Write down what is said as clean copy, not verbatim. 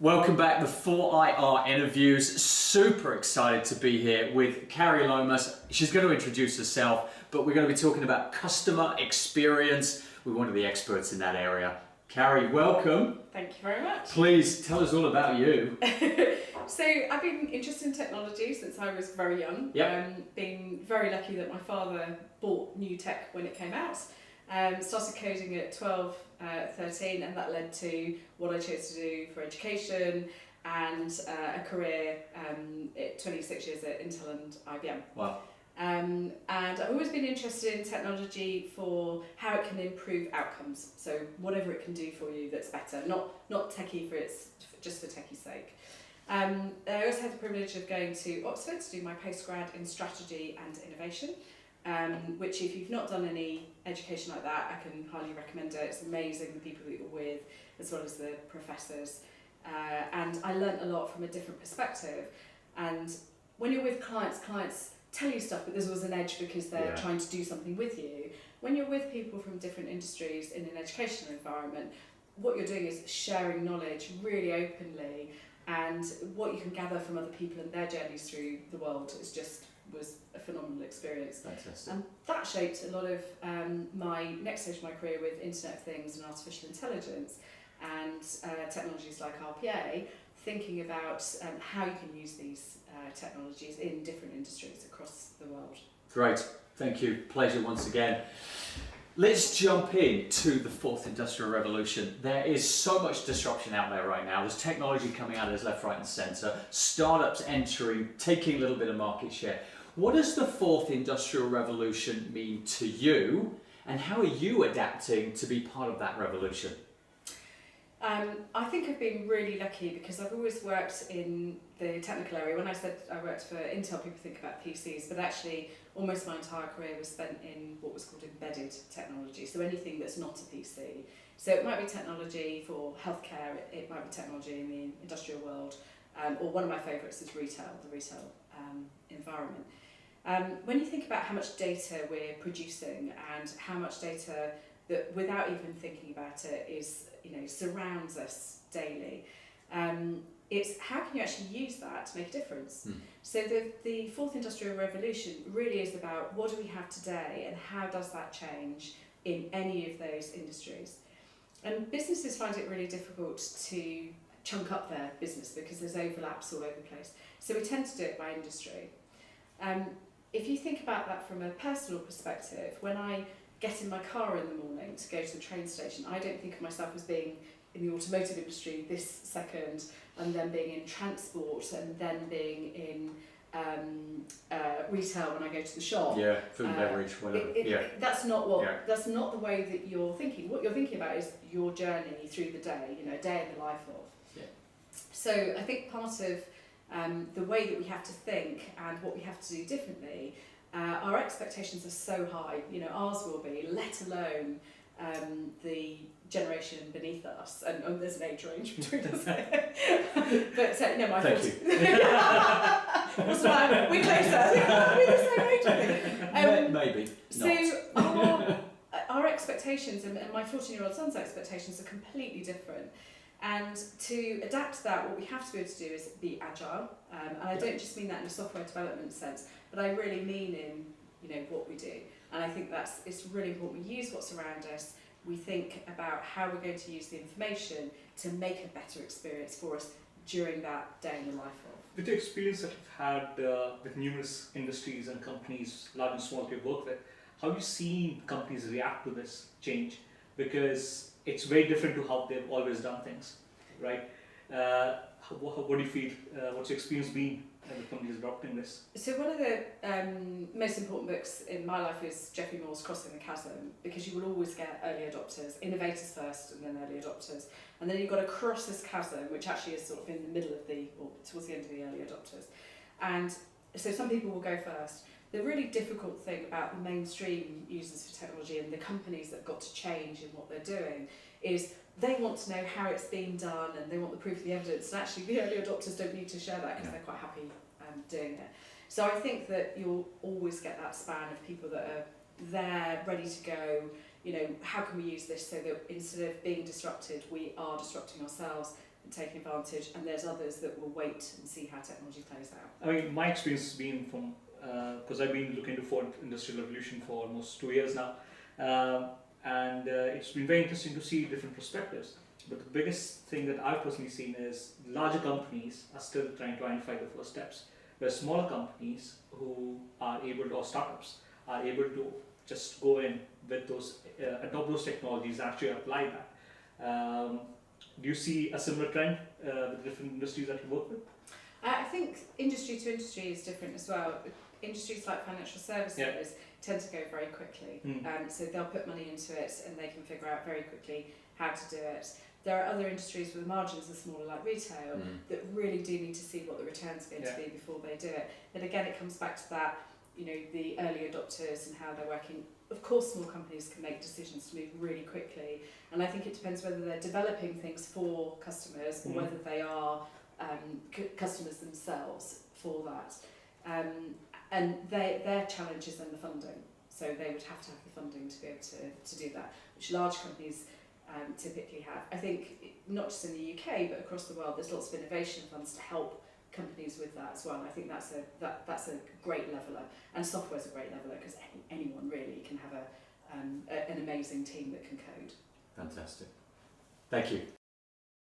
Welcome back to 4IR Interviews. Super excited to be here with Carrie Lomas. She's going to introduce herself, but we're going to be talking about customer experience. We're one of the experts in that area. Carrie, welcome. Thank you very much. Please tell us all about you. So I've been interested in technology since I was very young. Yep. Been very lucky that my father bought new tech when it came out. Started coding at 12, 13, and that led to what I chose to do for education and a career at 26 years at Intel and IBM. Wow. And I've always been interested in technology for how it can improve outcomes. So whatever it can do for you that's better, not techie just for techie's sake. I also had the privilege of going to Oxford to do my postgrad in strategy and innovation. Which if you've not done any education like that, I can highly recommend it. It's amazing the people that you're with, as well as the professors. And I learnt a lot from a different perspective. And when you're with clients tell you stuff, but there's always an edge because they're trying to do something with you. When you're with people from different industries in an educational environment, what you're doing is sharing knowledge really openly, and what you can gather from other people and their journeys through the world was a phenomenal experience. Fantastic. And that shaped a lot of my next stage of my career with Internet of Things and artificial intelligence and technologies like RPA, thinking about how you can use these technologies in different industries across the world. Great, thank you. Pleasure once again. Let's jump into the fourth industrial revolution. There is so much disruption out there right now. There's technology coming out, there's left, right and centre. Startups entering, taking a little bit of market share. What does the fourth industrial revolution mean to you, and how are you adapting to be part of that revolution? I think I've been really lucky because I've always worked in the technical area. When I said I worked for Intel, people think about PCs, but actually almost my entire career was spent in what was called embedded technology, so anything that's not a PC. So it might be technology for healthcare, it might be technology in the industrial world, or one of my favourites is retail, the retail environment. When you think about how much data we're producing and how much data that without even thinking about it surrounds us daily, it's how can you actually use that to make a difference? So the fourth industrial revolution really is about what do we have today and how does that change in any of those industries. And businesses find it really difficult to chunk up their business because there's overlaps all over the place. So we tend to do it by industry. If you think about that from a personal perspective, when I get in my car in the morning to go to the train station, I don't think of myself as being in the automotive industry this second, and then being in transport, and then being in retail when I go to the shop. Yeah, food and beverage, whatever. That's not the way that you're thinking. What you're thinking about is your journey through the day, a day in the life of. Yeah. So I think part of the way that we have to think and what we have to do differently, our expectations are so high, ours will be, let alone the generation beneath us, and there's an age range between us. But no, my Thank 40. you. Also, we're closer. We're the same age, I think. Maybe so our expectations and my 14-year-old son's expectations are completely different. And to adapt to that, what we have to be able to do is be agile. And I don't just mean that in a software development sense, but I really mean in what we do. And I think it's really important. We use what's around us. We think about how we're going to use the information to make a better experience for us during that day in the life of. With the experience that you've had with numerous industries and companies, large and small, that you've worked with, how have you seen companies react to this change? Because it's very different to how they've always done things, right? What do you feel? What's your experience been with companies adopting this? So one of the most important books in my life is Geoffrey Moore's Crossing the Chasm, because you will always get early adopters, innovators first and then early adopters. And then you've got to cross this chasm, which actually is sort of in the middle of or towards the end of the early adopters. And so some people will go first. The really difficult thing about the mainstream users for technology and the companies that have got to change in what they're doing is they want to know how it's being done and they want the proof of the evidence, and actually the early adopters don't need to share that because they're quite happy doing it. So I think that you'll always get that span of people that are there, ready to go, how can we use this so that instead of being disrupted, we are disrupting ourselves taking advantage, and there's others that will wait and see how technology plays out. I mean, my experience has been from, because I've been looking to fourth industrial revolution for almost 2 years now, and it's been very interesting to see different perspectives. But the biggest thing that I've personally seen is larger companies are still trying to identify the first steps, where smaller companies who are able to, or startups, are able to just go in with those, adopt those technologies, actually apply that. Do you see a similar trend with different industries that you work with? I think industry to industry is different as well. Industries like financial services tend to go very quickly, so they'll put money into it and they can figure out very quickly how to do it. There are other industries where the margins are smaller, like retail, that really do need to see what the returns are going to be before they do it. But again, it comes back to that, you know, the early adopters and how they're working. Of course, small companies can make decisions to move really quickly, and I think it depends whether they're developing things for customers or whether they are customers themselves for that. And their challenge is then the funding. So they would have to have the funding to be able to do that, which large companies typically have. I think not just in the UK but across the world, there's lots of innovation funds to help companies with that as well. And I think that's a great leveler, and software's a great leveler because anyone really can have an amazing team that can code. Fantastic. Thank you.